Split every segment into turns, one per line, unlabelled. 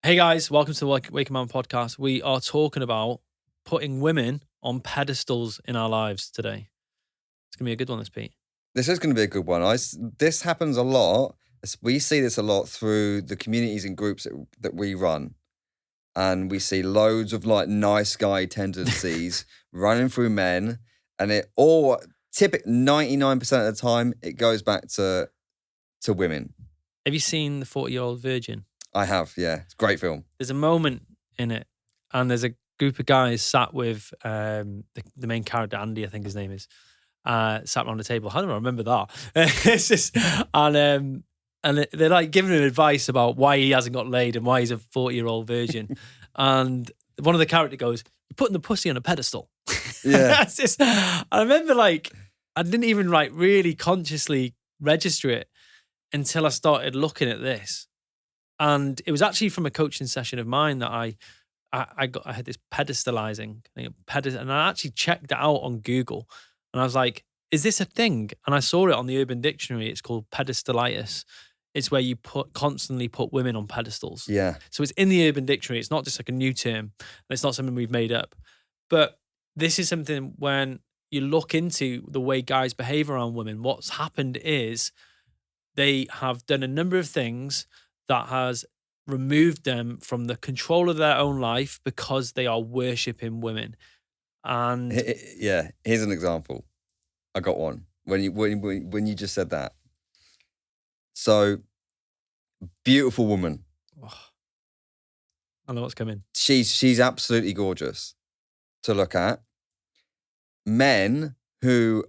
Hey guys, welcome to the Waking Man podcast. We are talking about putting women on pedestals in our lives today. It's going to be a good one, this, Pete.
This is going to be a good one. This happens a lot. We see this a lot through the communities and groups that we run. And we see loads of like nice guy tendencies running through men. And it all, typically 99% of the time, it goes back to women.
Have you seen The 40-Year-Old Virgin?
I have, yeah. It's a great film.
There's a moment in it, and there's a group of guys sat with the main character, Andy, I think his name is, sat around the table. How do I remember that? It's just, and they're like giving him advice about why he hasn't got laid and why he's a 40-year-old virgin. And one of the characters goes, "You're putting the pussy on a pedestal."
Yeah.
It's just, I remember like, I didn't even like really consciously register it until I started looking at this. And it was actually from a coaching session of mine that I had this pedestalizing, and I actually checked it out on Google, and I was like, "Is this a thing?" And I saw it on the Urban Dictionary. It's called pedestalitis. It's where you constantly put women on pedestals.
Yeah.
So it's in the Urban Dictionary. It's not just like a new term, and it's not something we've made up. But this is something when you look into the way guys behave around women. What's happened is they have done a number of things that has removed them from the control of their own life because they are worshipping women. And
yeah, here's an example. I got one when you just said that. So, beautiful woman.
I know what's coming.
She's absolutely gorgeous to look at. Men who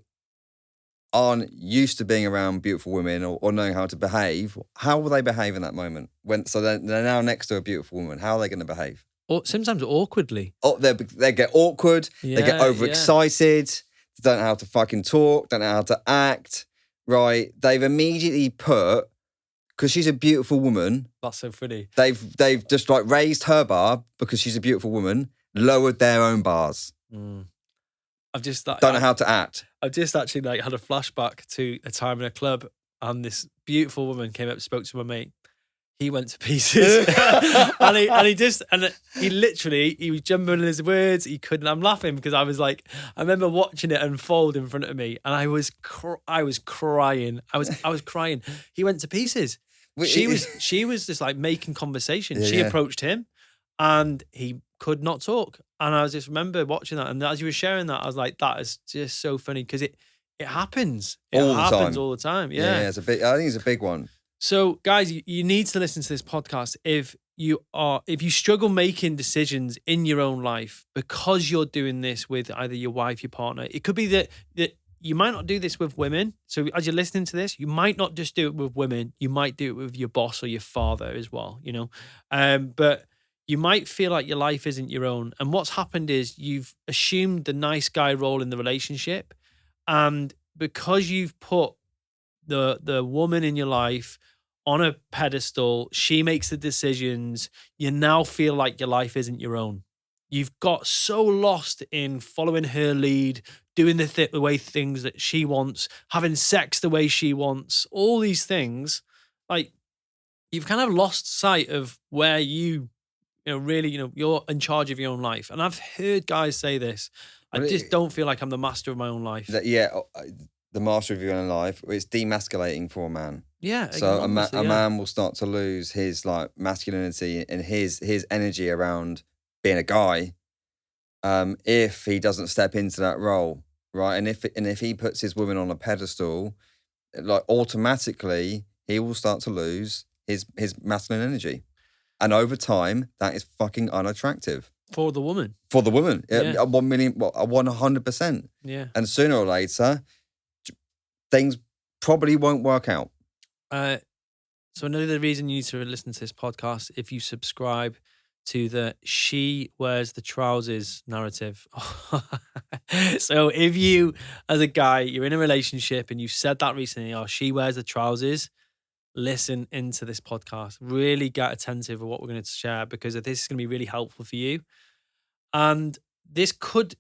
aren't used to being around beautiful women or knowing how to behave, how will they behave in that moment? So they're now next to a beautiful woman. How are they going to behave?
Or sometimes awkwardly.
Oh, they get awkward. They get overexcited. They don't know how to fucking talk. Don't know how to act. Right? They've immediately put, because she's a beautiful woman.
That's so funny.
They've just like raised her bar because she's a beautiful woman, lowered their own bars.
I've just
don't know how to act.
I've just actually like had a flashback to a time in a club, and this beautiful woman came up and spoke to my mate. He went to pieces, and he literally was jumbling his words. He couldn't. I'm laughing because I was like, I remember watching it unfold in front of me, and I was crying. I was crying. He went to pieces. She was just like making conversation. She approached him, and he could not talk. And I just remember watching that, and as you were sharing that, I was like, that is just so funny because it happens. It happens all the time. Yeah,
it's a big. I think it's a big one.
So, guys, you need to listen to this podcast if you struggle making decisions in your own life because you're doing this with either your wife, your partner. It could be that you might not do this with women. So, as you're listening to this, you might not just do it with women. You might do it with your boss or your father as well. You know, but you might feel like your life isn't your own. And what's happened is you've assumed the nice guy role in the relationship. And because you've put the woman in your life on a pedestal, she makes the decisions, you now feel like your life isn't your own. You've got so lost in following her lead, doing the way things that she wants, having sex the way she wants, all these things. Like, you've kind of lost sight of where you're in charge of your own life. And I've heard guys say this. I just don't feel like I'm the master of my own life.
The master of your own life. It's demasculating for a man.
Yeah.
So a man will start to lose his like masculinity and his energy around being a guy, if he doesn't step into that role, right? And if he puts his woman on a pedestal, like automatically he will start to lose his masculine energy. And over time, that is fucking unattractive.
For the woman.
Yeah. 100%.
Yeah.
And sooner or later, things probably won't work out.
So another reason you need to listen to this podcast, if you subscribe to the she wears the trousers narrative. So if you, as a guy, you're in a relationship and you said that recently, she wears the trousers, listen into this podcast. Really get attentive of what we're going to share, because this is going to be really helpful for you. And this could,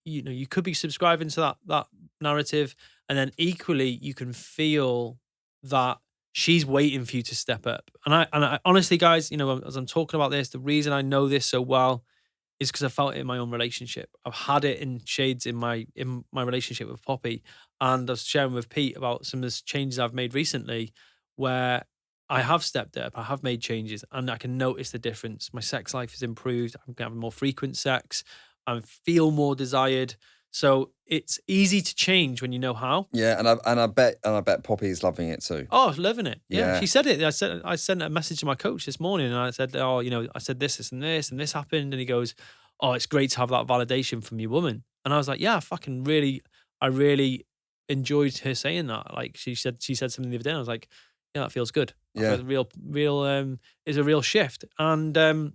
you could be subscribing to that narrative, and then equally you can feel that she's waiting for you to step up. And I honestly, guys, you know, as I'm talking about this, the reason I know this so well is because I felt it in my own relationship. I've had it in shades in my relationship with Poppy, and I was sharing with Pete about some of the changes I've made recently, where I have stepped up, I have made changes, and I can notice the difference. My sex life has improved. I'm having more frequent sex. I feel more desired. So it's easy to change when you know how.
Yeah, and I bet Poppy's loving it too.
Oh, loving it. Yeah.
Yeah.
She said it. I sent a message to my coach this morning, and I said, oh, you know, I said this and this happened. And he goes, oh, it's great to have that validation from your woman. And I was like, yeah, I really enjoyed her saying that. Like she said something the other day, and I was like, yeah, that feels good.
Yeah.
Is a real shift. And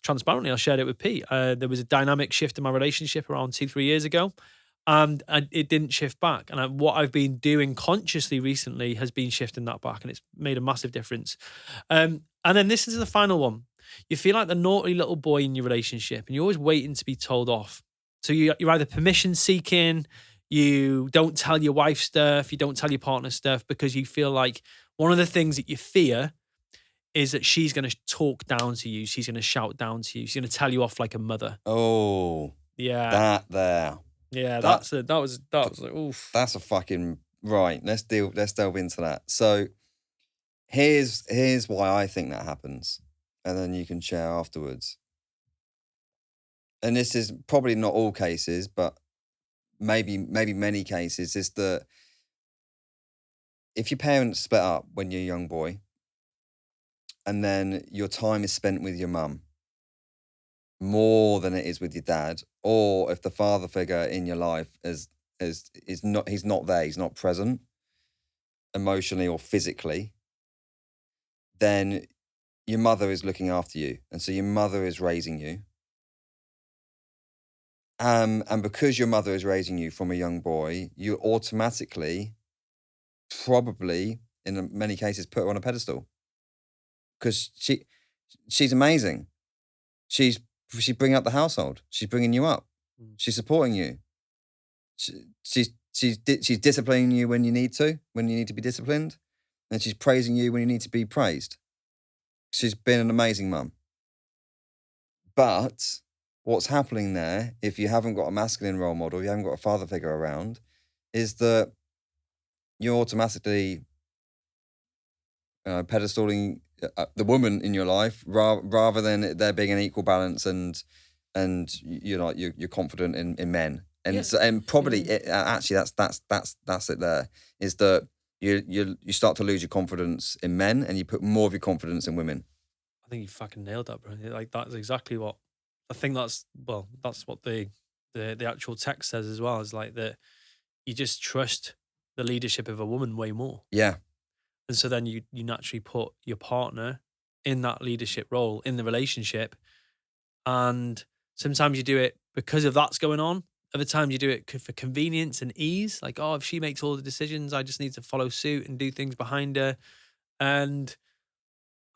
transparently, I shared it with Pete. There was a dynamic shift in my relationship around 2-3 years ago, and it didn't shift back. And what I've been doing consciously recently has been shifting that back, and it's made a massive difference. And then this is the final one. You feel like the naughty little boy in your relationship, and you're always waiting to be told off. So you're either permission seeking, you don't tell your wife stuff, you don't tell your partner stuff, because you feel like one of the things that you fear is that she's going to talk down to you. She's going to shout down to you. She's going to tell you off like a mother.
Oh,
yeah.
That there.
Yeah, that was like, oof.
That's a fucking right. Let's delve into that. So here's why I think that happens, and then you can share afterwards. And this is probably not all cases, but maybe many cases, is that if your parents split up when you're a young boy, and then your time is spent with your mum more than it is with your dad, or if the father figure in your life he's not there, he's not present emotionally or physically, then your mother is looking after you, and so your mother is raising you. And because your mother is raising you from a young boy, you automatically, probably in many cases, put her on a pedestal, because she's amazing. She's bringing up the household. She's bringing you up. She's supporting you. She's disciplining you when you need to be disciplined, and she's praising you when you need to be praised. She's been an amazing mum. But what's happening there, if you haven't got a masculine role model, you haven't got a father figure around, is that you're automatically pedestaling the woman in your life, rather than there being an equal balance, and you're confident in men, and
Yeah.
and probably actually that's it. There is that you start to lose your confidence in men, and you put more of your confidence in women.
I think you fucking nailed that, bro. Like that's exactly what I think. That's what the actual text says as well. Is like that you just trust the leadership of a woman way more.
Yeah.
And so then you naturally put your partner in that leadership role in the relationship. And sometimes you do it because of that's going on. Other times you do it for convenience and ease. Like, oh, if she makes all the decisions, I just need to follow suit and do things behind her. And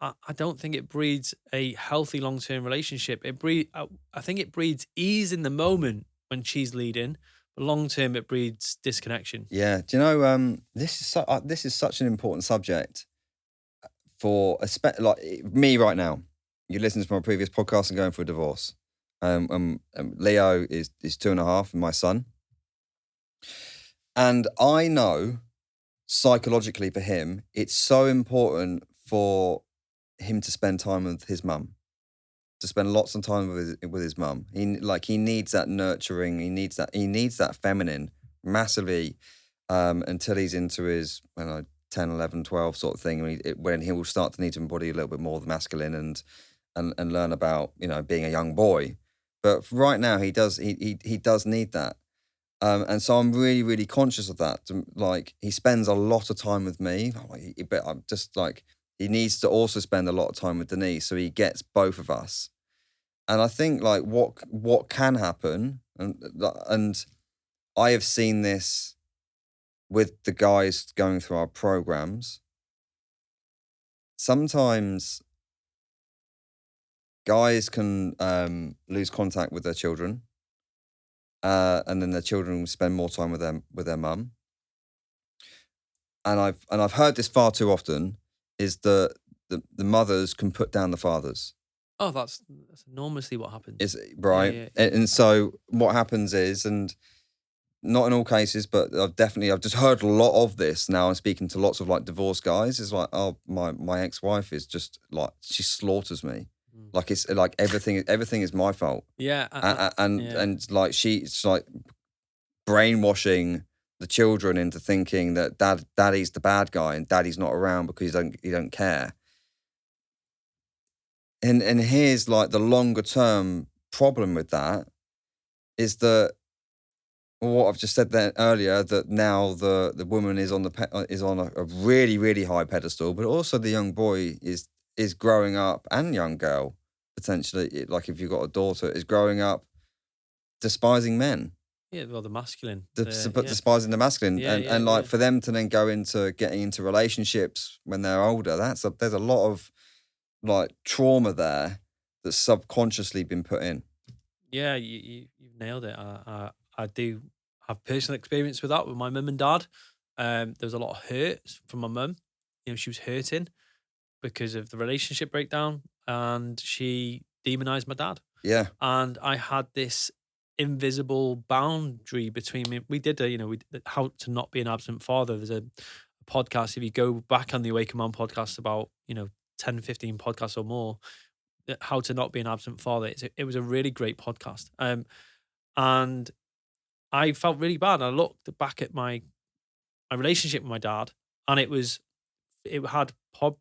I don't think it breeds a healthy long-term relationship. I think it breeds ease in the moment when she's leading. But long-term, it breeds disconnection.
Yeah. Do you know, this is such an important subject for like me right now. You listen to my previous podcast and going for a divorce. Leo is 2.5, and my son. And I know psychologically for him, it's so important for him to spend time with his mum, to spend lots of time with his mum. He needs that nurturing. He needs that feminine massively, until he's into his 10, 11, 12 sort of thing, when he will start to need to embody a little bit more of the masculine and learn about being a young boy. But right now he does need that. And so I'm really, really conscious of that. Like, he spends a lot of time with me, but I'm just like, he needs to also spend a lot of time with Denise, so he gets both of us. And I think like what can happen, and I have seen this with the guys going through our programs. Sometimes guys can lose contact with their children. And then their children spend more time with their mum. and I've heard this far too often, is the mothers can put down the fathers.
Oh, that's enormously what happens.
Is right,
Yeah.
and so what happens is, and not in all cases, but I've just heard a lot of this now. I'm speaking to lots of like divorced guys. It's like, oh, my ex-wife is just like, she slaughters me. Like it's like everything is my fault.
Yeah,
and like she's like brainwashing the children into thinking that daddy's the bad guy and daddy's not around because he don't care. And here's like the longer term problem with that is that what I've just said there earlier, that now the woman is on a really, really high pedestal, but also the young boy is growing up, and young girl potentially, like if you've got a daughter, is growing up despising men.
Yeah, well, the masculine.
Despising the masculine. And like for them to then go into getting into relationships when they're older, there's a lot of like trauma there that's subconsciously been put in.
Yeah, you've nailed it. I do have personal experience with that with my mum and dad. There was a lot of hurt from my mum. She was hurting because of the relationship breakdown, and she demonized my dad.
Yeah.
And I had this invisible boundary between me. We did how to not be an absent father. There's a podcast, if you go back on the Awaken Man podcast, about 10, 15 podcasts or more, how to not be an absent father. It was a really great podcast. And I felt really bad. I looked back at my relationship with my dad, and it had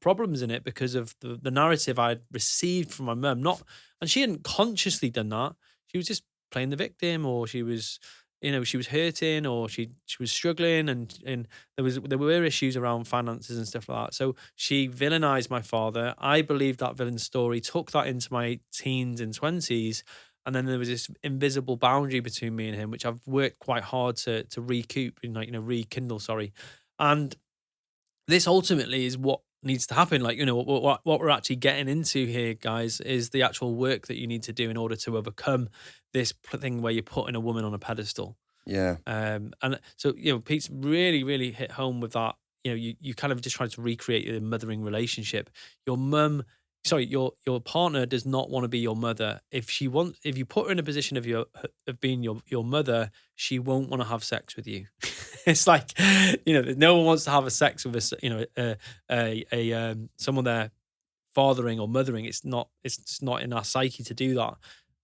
problems in it because of the narrative I'd received from my mum. And she hadn't consciously done that. She was just playing the victim, or she was, she was hurting, or she was struggling, and there were issues around finances and stuff like that. So she villainized my father. I believed that villain story, took that into my teens and 20s, and then there was this invisible boundary between me and him, which I've worked quite hard to recoup, rekindle. Sorry, and this ultimately is what needs to happen. Like, what we're actually getting into here, guys, is the actual work that you need to do in order to overcome this thing where you're putting a woman on a pedestal.
Yeah.
And so, Pete's really, really hit home with that. You kind of just tried to recreate a mothering relationship. Your partner does not want to be your mother. If you put her in a position of being your mother, she won't want to have sex with you. It's like, no one wants to have a sex with someone they're fathering or mothering. It's just not in our psyche to do that.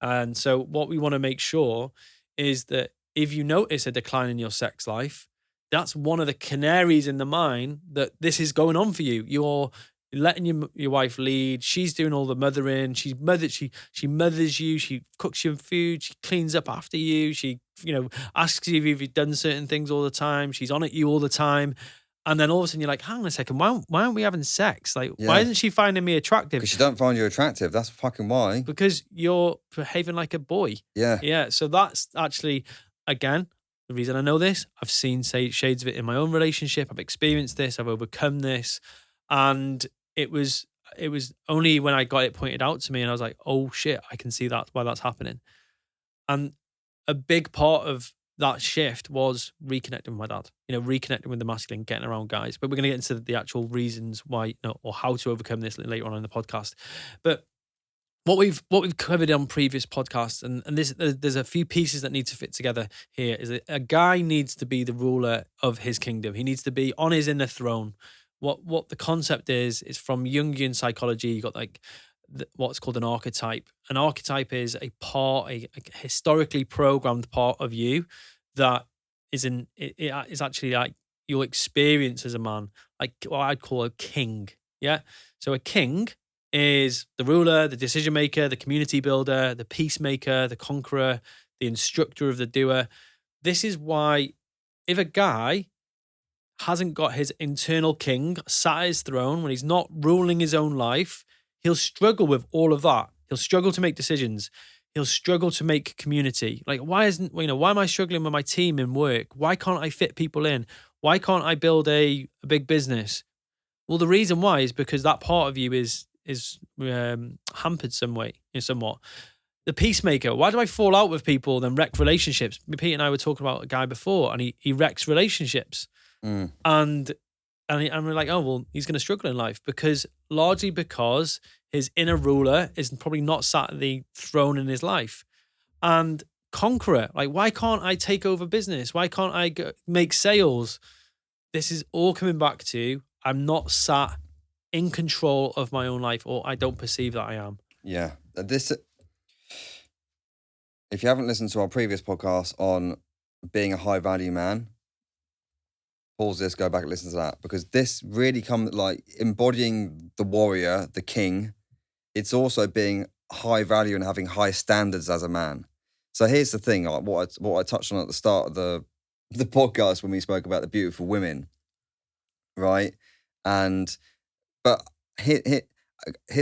And so what we want to make sure is that if you notice a decline in your sex life, that's one of the canaries in the mine that this is going on for you. You're letting your wife lead. She's doing all the mothering. She mothers you. She cooks you food. She cleans up after you. She asks you if you've done certain things all the time. She's on at you all the time. And then all of a sudden you're like, hang on a second, why aren't we having sex? Like, why isn't she finding me attractive?
Because she don't find you attractive. That's fucking why.
Because you're behaving like a boy.
Yeah.
Yeah. So that's actually, again, the reason I know this. I've seen shades of it in my own relationship. I've experienced this. I've overcome this. And it was only when I got it pointed out to me and I was like, oh shit, I can see that's why that's happening. And a big part of that shift was reconnecting with my dad, reconnecting with the masculine, getting around guys. But we're going to get into the actual reasons why, or how to overcome this later on in the podcast. But what we've covered on previous podcasts, and there's a few pieces that need to fit together here, is that a guy needs to be the ruler of his kingdom. He needs to be on his inner throne. What the concept is from Jungian psychology. You got like what's called an archetype. An archetype is a historically programmed part of you that is actually like your experience as a man, like what I'd call a king. Yeah. So a king is the ruler, the decision maker, the community builder, the peacemaker, the conqueror, the instructor of the doer. This is why if a guy hasn't got his internal king sat at his throne, when he's not ruling his own life, he'll struggle with all of that. He'll struggle to make decisions. He'll struggle to make community. Like, why am I struggling with my team in work? Why can't I fit people in? Why can't I build a big business? Well, the reason why is because that part of you is hampered somewhat. The peacemaker. Why do I fall out with people then wreck relationships? Pete and I were talking about a guy before, and he wrecks relationships. And and we're like, oh, well, he's going to struggle in life largely because his inner ruler is probably not sat at the throne in his life. And conqueror, like, why can't I take over business? Why can't I make sales? This is all coming back to, I'm not sat in control of my own life, or I don't perceive that I am.
Yeah. If you haven't listened to our previous podcast on being a high value man, pause this, go back and listen to that, because this really comes like embodying the warrior, the king. It's also being high value and having high standards as a man. So here's the thing, like what I touched on at the start of the podcast when we spoke about the beautiful women, right? But here's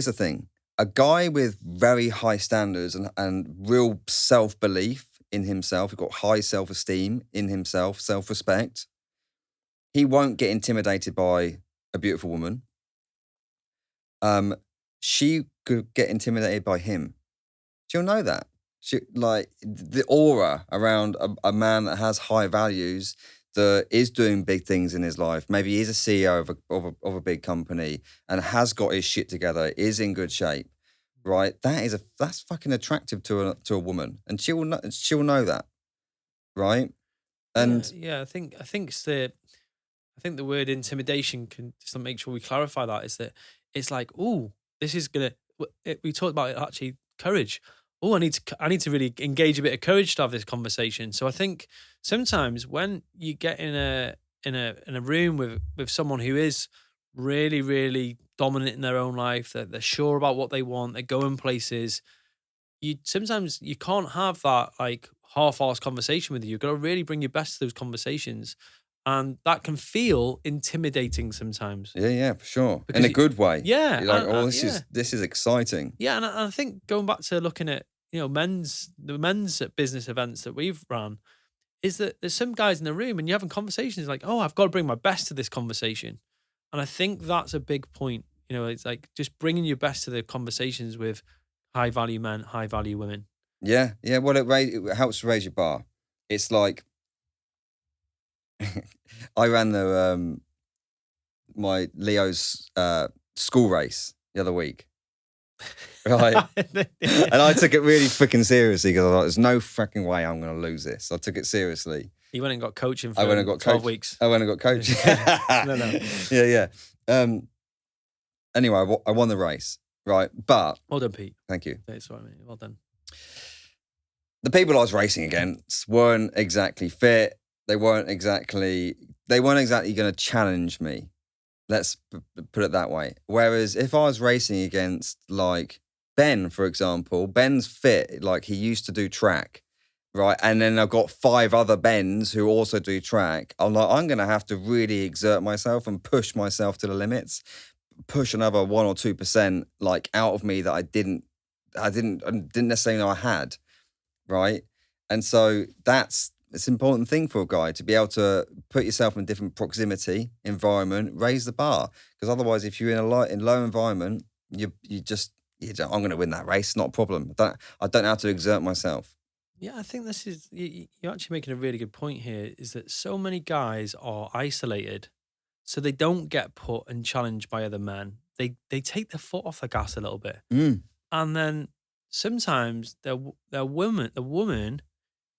the thing. A guy with very high standards and real self-belief in himself, he's got high self-esteem in himself, self-respect, he won't get intimidated by a beautiful woman. She could get intimidated by him. She'll know that. Like the aura around a man that has high values, that is doing big things in his life. Maybe he's a CEO of a big company and has got his shit together, is in good shape, right? That's fucking attractive to a woman, and she'll know that, right? And
I think the word intimidation can just to make sure we clarify that is that it's like, oh, this is gonna. We talked about it actually, courage. Oh, I need to really engage a bit of courage to have this conversation. So I think sometimes when you get in a room with someone who is really, really dominant in their own life, that they're sure about what they want, they're going places, sometimes you can't have that like half-assed conversation with you. You've got to really bring your best to those conversations. And that can feel intimidating sometimes.
Yeah, for sure. In a good way.
Yeah.
You're like, this is exciting.
Yeah, and I think going back to looking at, the men's business events that we've run, is that there's some guys in the room and you're having conversations like, oh, I've got to bring my best to this conversation. And I think that's a big point. It's like just bringing your best to the conversations with high value men, high value women.
Yeah. Well, it helps to raise your bar. It's like, I ran my Leo's school race the other week, right? And I took it really freaking seriously because I thought, there's no freaking way I'm going to lose this. I took it seriously.
You went and got coaching for 12 weeks.
I went and got coaching.
No.
Yeah. Anyway, I won the race, right? But
well done, Pete.
Thank you.
That's right, mate. Well done.
The people I was racing against weren't exactly fit. They weren't exactly going to challenge me. Let's put it that way. Whereas if I was racing against like Ben, for example, Ben's fit, like he used to do track, right? And then I've got 5 other Bens who also do track. I'm going to have to really exert myself and push myself to the limits, push another 1 or 2% like out of me that I didn't necessarily know I had, right? And so it's an important thing for a guy to be able to put yourself in a different proximity environment, raise the bar. Because otherwise, if you're in a low environment, I'm going to win that race, not a problem. I don't have to exert myself.
Yeah, I think this is, you're actually making a really good point here, is that so many guys are isolated, so they don't get put and challenged by other men. They take their foot off the gas a little bit. And then sometimes the woman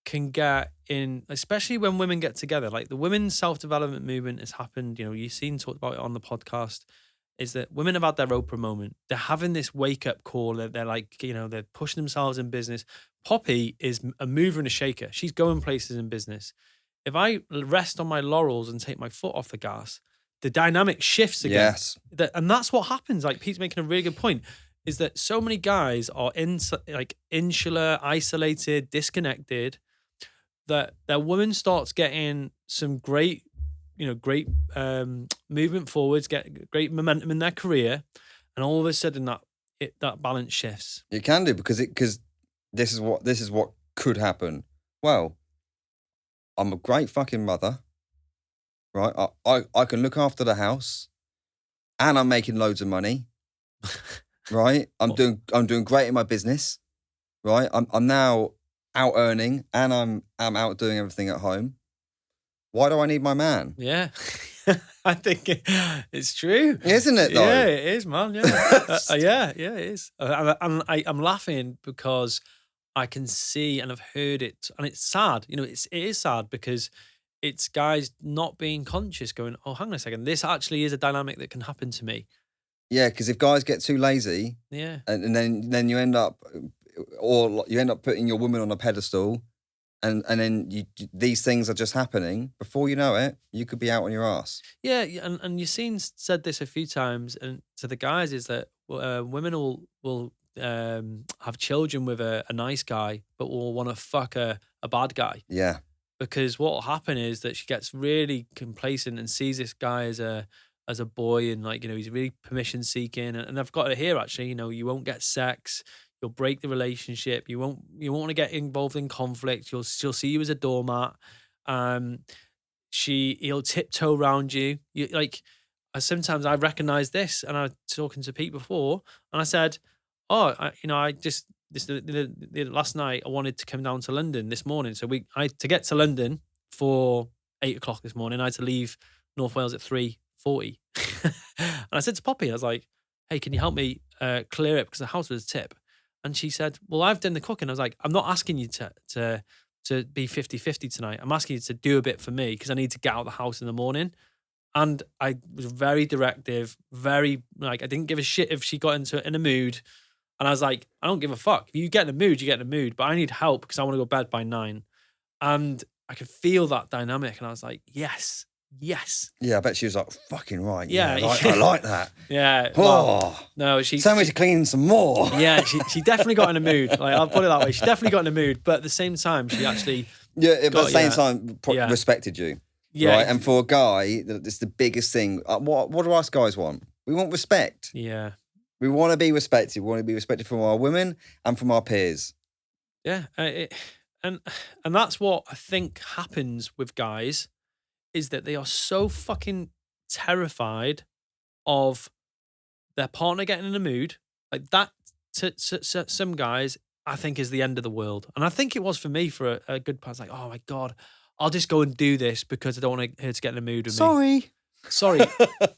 can get in, especially when women get together. Like the women's self-development movement has happened. You've seen talked about it on the podcast. Is that women have had their Oprah moment. They're having this wake-up call. They're like, they're pushing themselves in business. Poppy is a mover and a shaker. She's going places in business. If I rest on my laurels and take my foot off the gas, the dynamic shifts again.
Yes.
And that's what happens. Like Pete's making a really good point, is that so many guys are insular, isolated, disconnected, that their woman starts getting some great movement forwards, get great momentum in their career, and all of a sudden that balance shifts.
It can do because this is what could happen. Well, I'm a great fucking mother, right? I can look after the house, and I'm making loads of money, right? I'm doing great in my business, right? I'm now out earning, and I'm out doing everything at home. Why do I need my man?
Yeah. I think it's true.
Isn't it, though?
Yeah, it is, man. Yeah. Yeah, it is. And I'm laughing because I can see and I've heard it, and it's sad. It is sad because it's guys not being conscious, going, "Oh, hang on a second, this actually is a dynamic that can happen to me."
Yeah, because if guys get too lazy,
Yeah,
and then you end up, or you end up putting your woman on a pedestal, and then these things are just happening before you know it. You could be out on your ass.
yeah, and Yassine said this a few times, and to the guys is that women will have children with a nice guy, but will want to fuck a bad guy.
Yeah.
Because what will happen is that she gets really complacent and sees this guy as a boy, and he's really permission seeking. And I've got it here actually. You won't get sex. You'll break the relationship. You won't want to get involved in conflict. She'll see you as a doormat. He'll tiptoe around you. Sometimes I recognize this, and I was talking to Pete before, and I said, "Oh, last night I wanted to come down to London this morning. So to get to London for 8 o'clock this morning, I had to leave North Wales at 3:40. And I said to Poppy, I was like, "Hey, can you help me clear it? Because the house was a tip." And she said, "Well, I've done the cooking." I was like, "I'm not asking you to be 50-50 tonight. I'm asking you to do a bit for me because I need to get out of the house in the morning." And I was very directive, very I didn't give a shit if she got in a mood. And I was like, I don't give a fuck. If you get in the mood, you get in the mood. But I need help because I want to go to bed by 9. And I could feel that dynamic. And I was like, yes.
Yeah, I bet she was like, fucking right.
Yeah.
I like that.
Yeah.
Oh.
No,
Tell me to clean some more.
Yeah, she definitely got in a mood. I'll put it that way. She definitely got in a mood. But at the same time, she actually...
Yeah, but at the same time, respected you.
Yeah.
Right? And for a guy, it's the biggest thing. What do us guys want? We want respect.
Yeah.
We want to be respected. We want to be respected from our women and from our peers.
Yeah. And that's what I think happens with guys, is that they are so fucking terrified of their partner getting in a mood. Like that, to some guys, I think is the end of the world. And I think it was for me for a good part. It's like, oh my God, I'll just go and do this because I don't want her to get in a mood with me. Sorry.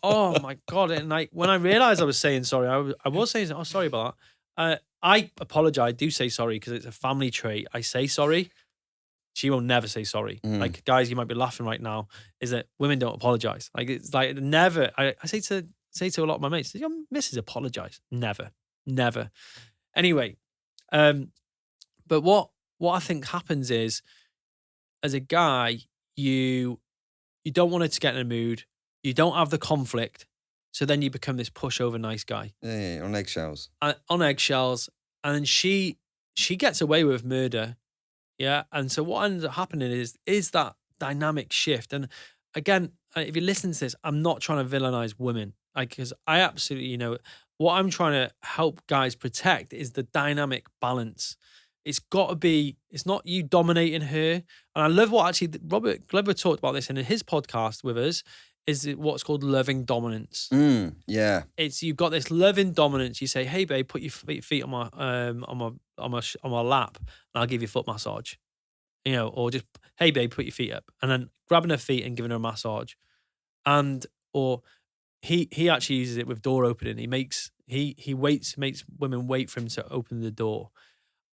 Oh my God. And when I realized I was saying sorry, I was saying, oh, sorry about that. I apologize. I do say sorry because it's a family trait. I say sorry. She will never say sorry. Like, guys, you might be laughing right now, is that women don't apologize. Like, it's like never. I say to a lot of my mates, your missus apologize. Never. Anyway, but what I think happens is, as a guy, you don't want her to get in a mood. You don't have the conflict. So then you become this pushover nice guy.
Yeah, on eggshells.
On eggshells. And then she gets away with murder. Yeah. And so what ends up happening is that dynamic shift. And again, if you listen to this, I'm not trying to villainize women. Because I absolutely, what I'm trying to help guys protect is the dynamic balance. It's got to be, it's not you dominating her. And I love what actually Robert Glover talked about this in his podcast with us, is what's called loving dominance.
Yeah.
It's, you've got this loving dominance. You say, hey babe, put your feet on my lap and I'll give you a foot massage. Or just, hey babe, put your feet up. And then grabbing her feet and giving her a massage. Or he actually uses it with door opening. He makes women wait for him to open the door.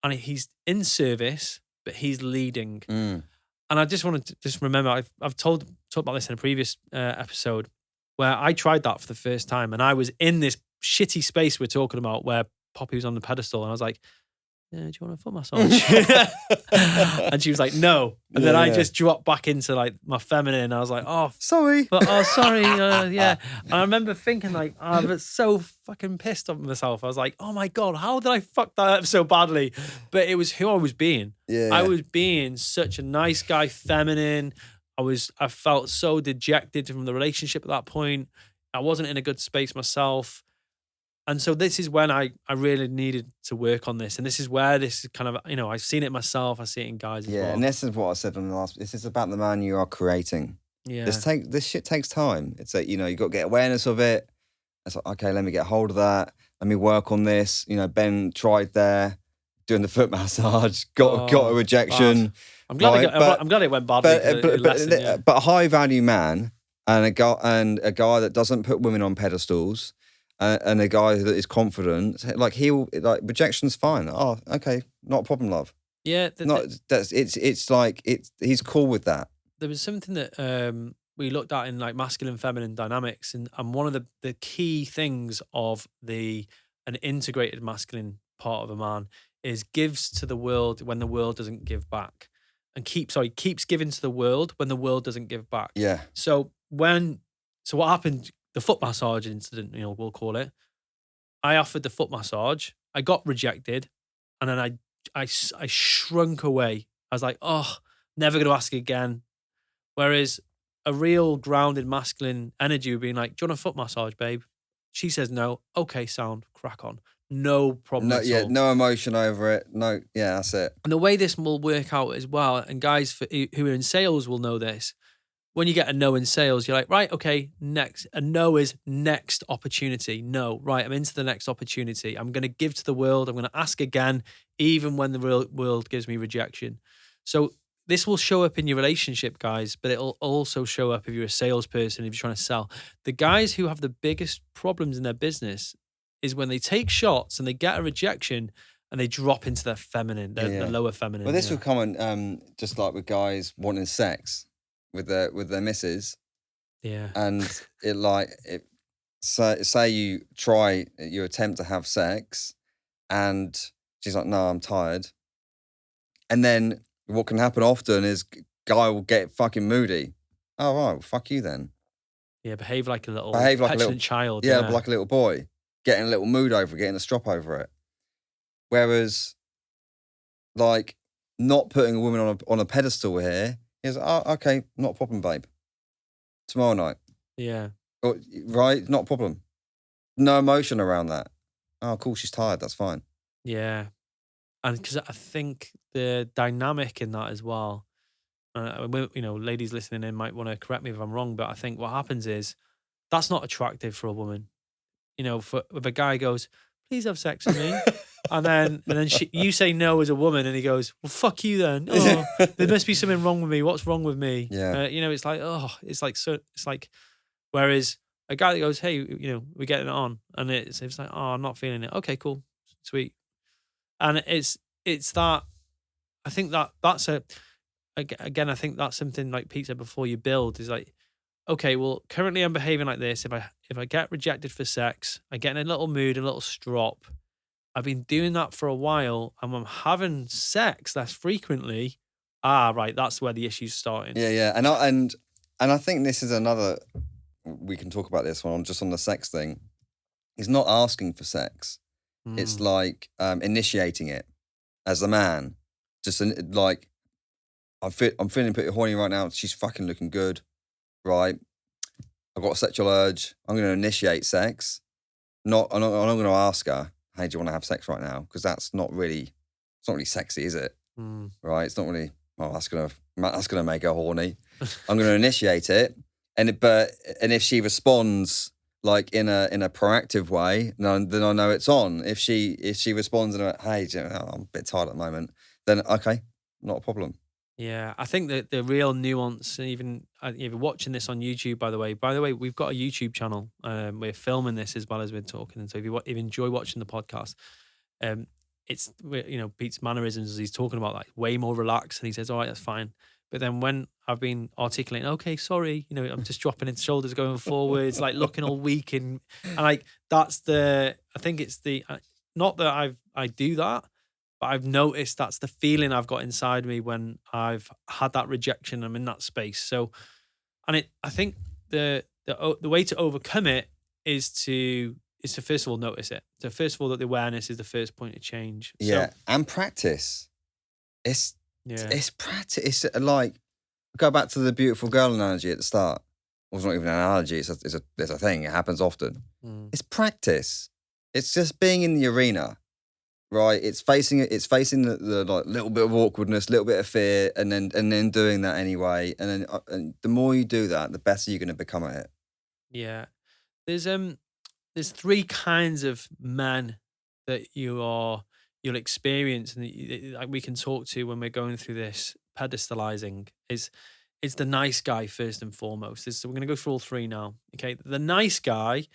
And he's in service, but he's leading. And I just wanted to remember, I've talked about this in a previous episode where I tried that for the first time. And I was in this shitty space we're talking about where Poppy was on the pedestal. And I was like, do you want a foot massage? And she was like, no. And then I just dropped back into like my feminine. And I was like, oh,
sorry.
Sorry. Yeah. And I remember thinking like, I was so fucking pissed off myself. I was like, oh my God, how did I fuck that up so badly? But it was who I was being.
Yeah.
I was being such a nice guy, feminine. I felt so dejected from the relationship at that point. I wasn't in a good space myself. And so this is when I really needed to work on this. And this is where this is kind of, I've seen it myself. I see it in guys as well.
Yeah, and this is what I said on the last, this is about the man you are creating.
Yeah.
This shit takes time. It's like, you got to get awareness of it. It's like, okay, let me get hold of that. Let me work on this. Ben tried there, doing the foot massage, got a rejection.
Bad. I'm glad it went badly.
But a high value man and a guy that doesn't put women on pedestals, and a guy that is confident, like he'll like rejection's fine. Oh, okay, not a problem, love.
Yeah,
It's like he's cool with that.
there was something that we looked at in like masculine feminine dynamics, and one of the key things of an integrated masculine part of a man is gives to the world when the world doesn't give back, and keeps giving to the world when the world doesn't give back.
Yeah.
So what happened, the foot massage incident, we'll call it, I offered the foot massage, I got rejected, and then I shrunk away. I was like, oh, never going to ask again. Whereas a real grounded masculine energy would be like, do you want a foot massage, babe? She says no. Okay, sound, crack on. No problem at all.
No emotion over it. No, yeah, that's it.
And the way this will work out as well, and guys who are in sales will know this, when you get a no in sales, you're like, right, okay, next. A no is next opportunity. No, right, I'm into the next opportunity. I'm going to give to the world. I'm going to ask again, even when the real world gives me rejection. So this will show up in your relationship, guys, but it'll also show up if you're a salesperson, if you're trying to sell. The guys who have the biggest problems in their business is when they take shots and they get a rejection and they drop into their feminine, their lower feminine.
Well, this will come on just like with guys wanting sex with their missus.
Yeah.
And say you attempt to have sex and she's like, no, I'm tired. And then what can happen often is guy will get fucking moody. Oh, right, well, fuck you then.
Yeah, behave like a little petulant child.
Yeah, like a little boy, getting a little mood over it, getting a strop over it. Whereas, like, not putting a woman on a pedestal here is, oh, okay, not a problem, babe. Tomorrow night.
Yeah.
Right, not a problem. No emotion around that. Oh, cool, she's tired, that's fine.
Yeah. And because I think the dynamic in that as well, ladies listening in might want to correct me if I'm wrong, but I think what happens is that's not attractive for a woman. If a guy goes, please have sex with me, and then you say no as a woman, and he goes, well, fuck you then. Oh, there must be something wrong with me. What's wrong with me?
Yeah.
It's like, whereas a guy that goes, hey, we're getting it on, and it's like, oh, I'm not feeling it. Okay, cool, sweet. And it's that, I think that's again, I think that's something like Pete said before, you build is like, okay, well, currently I'm behaving like this. If I get rejected for sex, I get in a little mood, a little strop. I've been doing that for a while, and I'm having sex less frequently. Right, that's where the issue's starting.
Yeah, and I think this is another. We can talk about this one just on the sex thing. He's not asking for sex. It's like initiating it as a man. Just like I'm feeling pretty horny right now. She's fucking looking good, right? I've got a sexual urge. I'm going to initiate sex. I'm not going to ask her, hey, do you want to have sex right now? Because it's not really sexy, is it? Right? It's not really. Well, that's gonna make her horny. I'm going to initiate it, and if she responds like in a proactive way, then I know it's on. If she responds in a, hey, I'm a bit tired at the moment, then okay, not a problem.
Yeah, I think that the real nuance, and even if you're watching this on YouTube, by the way, we've got a YouTube channel. We're filming this as well as we're talking, and so if you enjoy watching the podcast, it's Pete's mannerisms as he's talking about, like, way more relaxed, and he says, all right, that's fine. But then when I've been articulating, okay, sorry, I'm just dropping his shoulders, going forwards, like looking all weak, and like I think it's not that I do that, but I've noticed that's the feeling I've got inside me when I've had that rejection. I'm in that space. So, I think the way to overcome it is to first of all notice it. So first of all, that the awareness is the first point of change.
Yeah, and practice. It's practice. It's like, go back to the beautiful girl analogy at the start. Well, it's not even an analogy. It's a thing. It happens often. It's practice. It's just being in the arena, right? It's facing it. It's facing the like little bit of awkwardness, little bit of fear, and then doing that anyway. And the more you do that, the better you're going to become at it.
Yeah, there's three kinds of men that you'll experience, and like we can talk to when we're going through this pedestalizing. Is is the nice guy first and foremost. So we're going to go through all three now. Okay, the nice guy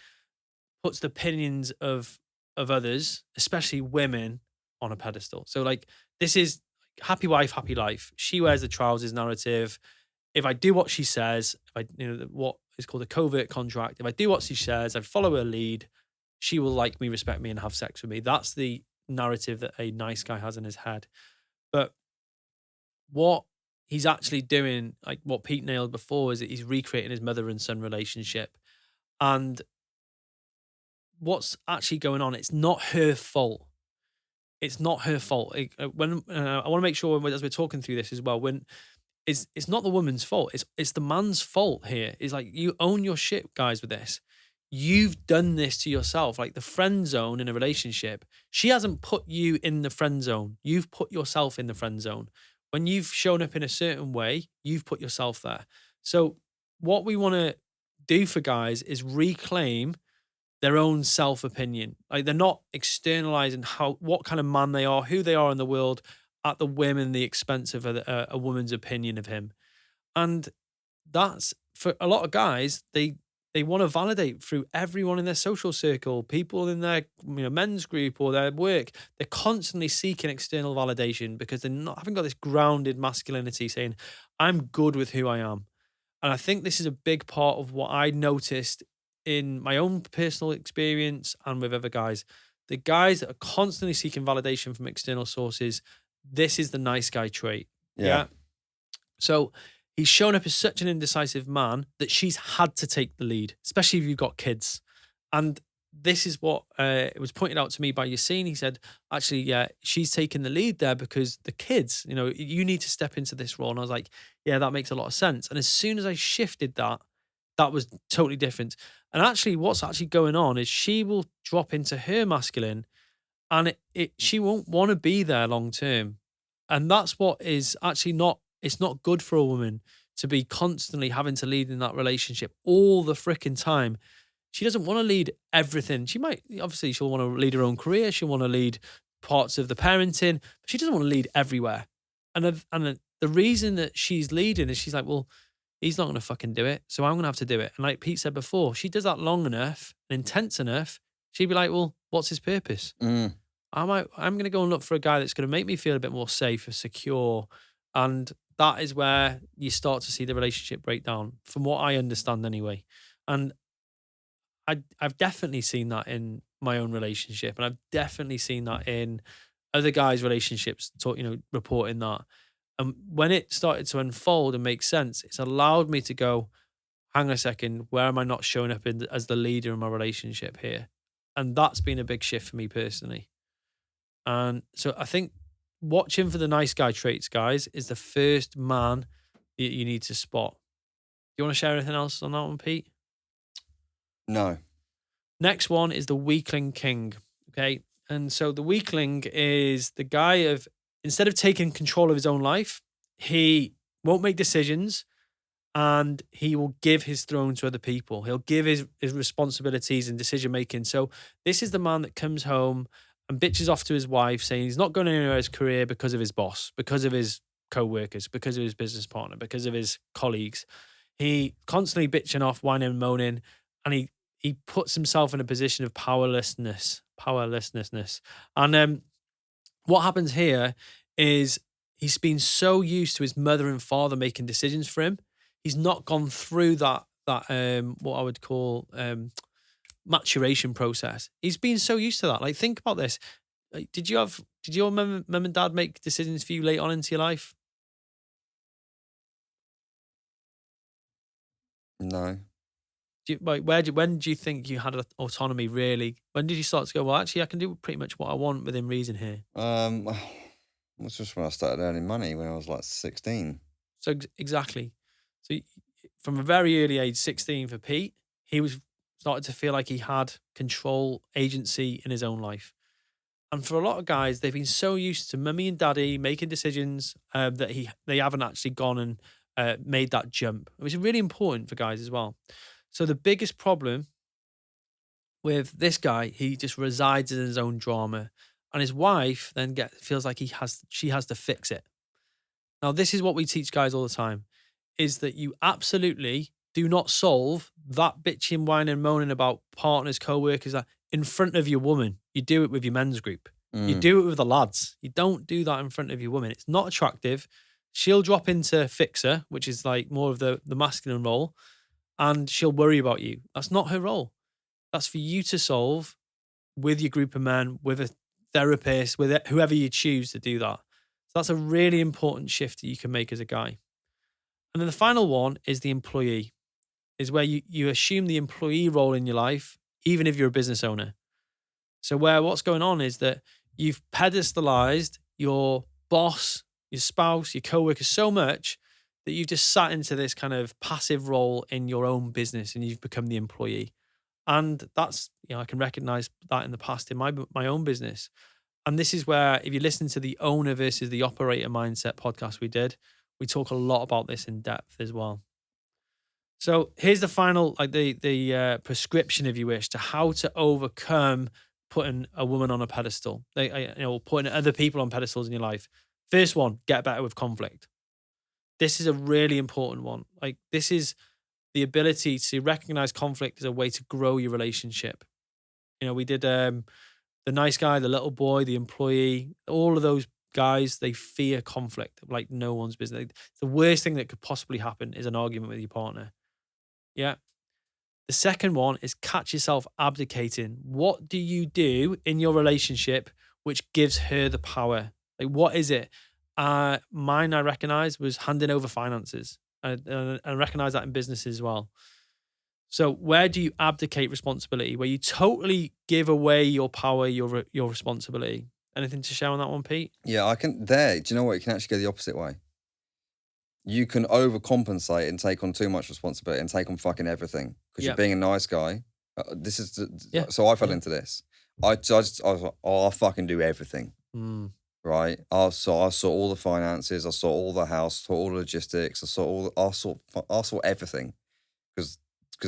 puts the opinions of others, especially women, on a pedestal. So like this is happy wife, happy life. She wears the trousers narrative. If I do what she says, if I what is called a covert contract, if I do what she says, I follow her lead, she will like me, respect me, and have sex with me. That's the narrative that a nice guy has in his head. But what he's actually doing, like what Pete nailed before, is that he's recreating his mother and son relationship. And what's actually going on, it's not her fault. It's not her fault. When I want to make sure as we're talking through this as well, when it's not the woman's fault. It's the man's fault here. It's like, you own your shit, guys, with this. You've done this to yourself. Like the friend zone in a relationship, she hasn't put you in the friend zone. You've put yourself in the friend zone. When you've shown up in a certain way, you've put yourself there. So what we want to do for guys is reclaim their own self-opinion. Like they're not externalizing what kind of man they are, who they are in the world at the whim and the expense of a woman's opinion of him. And that's, for a lot of guys, they want to validate through everyone in their social circle, people in their men's group or their work. They're constantly seeking external validation because haven't got this grounded masculinity saying, I'm good with who I am. And I think this is a big part of what I noticed in my own personal experience and with other guys. The guys that are constantly seeking validation from external sources, this is the nice guy trait. Yeah. So he's shown up as such an indecisive man that she's had to take the lead, especially if you've got kids. And this is what it was pointed out to me by Yassine. He said, actually, yeah, she's taking the lead there because the kids, you need to step into this role. And I was like, yeah, that makes a lot of sense. And as soon as I shifted that was totally different. And actually, what's actually going on is she will drop into her masculine and she won't want to be there long term. And that's what is actually it's not good for a woman to be constantly having to lead in that relationship all the freaking time. She doesn't want to lead everything. She'll want to lead her own career. She'll want to lead parts of the parenting, but she doesn't want to lead everywhere. And the reason that she's leading is she's like, well, he's not going to fucking do it, so I'm going to have to do it. And like Pete said before, she does that long enough and intense enough, she'd be like, well, what's his purpose? I'm going to go and look for a guy that's going to make me feel a bit more safe or secure. And that is where you start to see the relationship break down, from what I understand anyway. And I've definitely seen that in my own relationship. And I've definitely seen that in other guys' relationships, reporting that. And when it started to unfold and make sense, it's allowed me to go, hang on a second, where am I not showing up as the leader in my relationship here? And that's been a big shift for me personally. And so I think watching for the nice guy traits, guys, is the first man that you need to spot. Do you want to share anything else on that one, Pete?
No.
Next one is the weakling king. Okay. And so the weakling is the guy of, instead of taking control of his own life, he won't make decisions and he will give his throne to other people. He'll give his responsibilities and decision making. So this is the man that comes home and bitches off to his wife saying he's not going anywhere in his career because of his boss, because of his co-workers, because of his business partner, because of his colleagues. He constantly bitching off, whining and moaning, and he puts himself in a position of powerlessness. And what happens here is he's been so used to his mother and father making decisions for him. He's not gone through that what I would call maturation process. He's been so used to that. Like, think about this. Like, did your mum and dad make decisions for you late on into your life?
No.
When do you think you had autonomy really? When did you start to go, well, actually, I can do pretty much what I want within reason here?
It's just when I started earning money when I was like 16.
So exactly. So from a very early age, 16 for Pete, he was started to feel like he had control, agency in his own life. And for a lot of guys, they've been so used to mummy and daddy making decisions that they haven't actually gone and made that jump, which is really important for guys as well. So the biggest problem with this guy, he just resides in his own drama, and his wife then feels like she has to fix it. Now, this is what we teach guys all the time. is that you absolutely do not solve that bitching, whining, moaning about partners, co-workers in front of your woman. You do it with your men's group. You do it with the lads. You don't do that in front of your woman. It's not attractive. She'll drop into fixer, which is like more of the masculine role, and she'll worry about you. That's not her role. That's for you to solve with your group of men, with a therapist, with whoever you choose to do that. So that's a really important shift that you can make as a guy. And then the final one is the employee, is where you assume the employee role in your life, even if you're a business owner. So where what's going on is that you've pedestalized your boss, your spouse, your coworker so much that you've just sat into this kind of passive role in your own business and you've become the employee. And that's, I can recognize that in the past in my own business. And this is where, if you listen to the owner versus the operator mindset podcast we did, we talk a lot about this in depth as well. So here's the final, like the prescription, if you wish, to how to overcome putting a woman on a pedestal, putting other people on pedestals in your life. First one, get better with conflict. This is a really important one. Like, this is the ability to recognize conflict as a way to grow your relationship. We did the nice guy, the little boy, the employee, all of those guys, they fear conflict like no one's business. The worst thing that could possibly happen is an argument with your partner. Yeah. The second one is catch yourself abdicating. What do you do in your relationship which gives her the power? Like, what is it? Mine, I recognize, was handing over finances. I recognize that in business as well. So where do you abdicate responsibility? Where you totally give away your power, your responsibility. Anything to share on that one, Pete?
Yeah, I can. Do you know what? You can actually go the opposite way. You can overcompensate and take on too much responsibility and take on fucking everything because you're being a nice guy. So I fell into this. I was like, I'll fucking do everything. Right? I saw all the finances. I saw all the house. Saw all the logistics. I saw everything because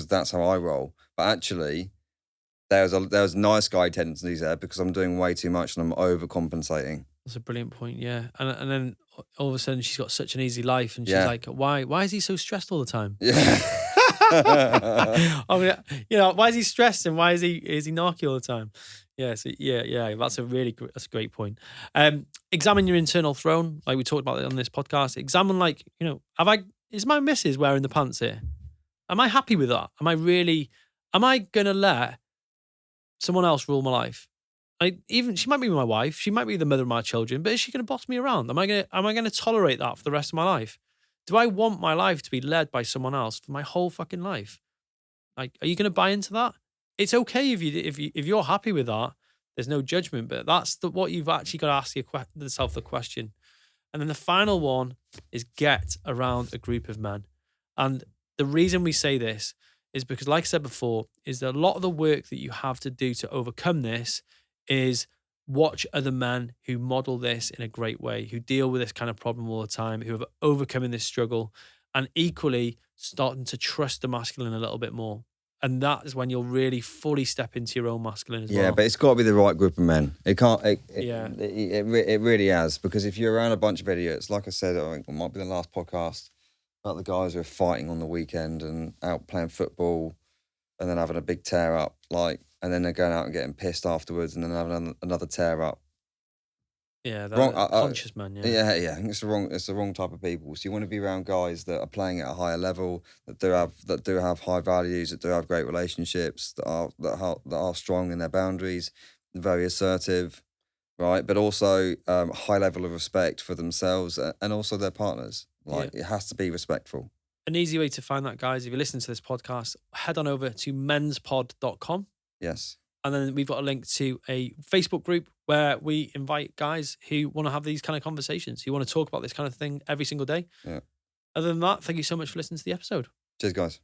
that's how I roll. But actually, there was nice guy tendencies there because I'm doing way too much and I'm overcompensating.
That's a brilliant point, yeah. And then all of a sudden she's got such an easy life and she's like, why is he so stressed all the time?
Yeah.
I mean, why is he stressed and why is he narky all the time? Yeah, so yeah, that's a great point. Examine your internal throne, like we talked about it on this podcast. Examine, like, is my missus wearing the pants here? Am I happy with that? Am I gonna let someone else rule my life? She might be my wife, she might be the mother of my children, but is she going to boss me around? Am I going to tolerate that for the rest of my life? Do I want my life to be led by someone else for my whole fucking life? Like, are you going to buy into that? It's okay if you're happy with that. There's no judgment, but that's what you've actually got to ask yourself the question. And then the final one is get around a group of men. And the reason we say this is because, like I said before, is that a lot of the work that you have to do to overcome this is watch other men who model this in a great way, who deal with this kind of problem all the time, who have overcoming this struggle, and equally starting to trust the masculine a little bit more. And that is when you'll really fully step into your own masculine as well.
Yeah, but it's got to be the right group of men. It can't. It really has, because if you're around a bunch of idiots, like I said, I think it might be the last podcast about the guys who are fighting on the weekend and out playing football, and then having a big tear up, and then they're going out and getting pissed afterwards, and then having another tear up.
Yeah, conscious man.
Yeah. I think it's the wrong type of people. So you want to be around guys that are playing at a higher level, that do have high values, that do have great relationships, that are strong in their boundaries, very assertive, right? But also high level of respect for themselves and also their partners. It has to be respectful.
An easy way to find that, guys, if you listen to this podcast, head on over to menspod.com.
Yes.
And then we've got a link to a Facebook group where we invite guys who want to have these kind of conversations, who want to talk about this kind of thing every single day.
Yeah.
Other than that, thank you so much for listening to the episode.
Cheers, guys.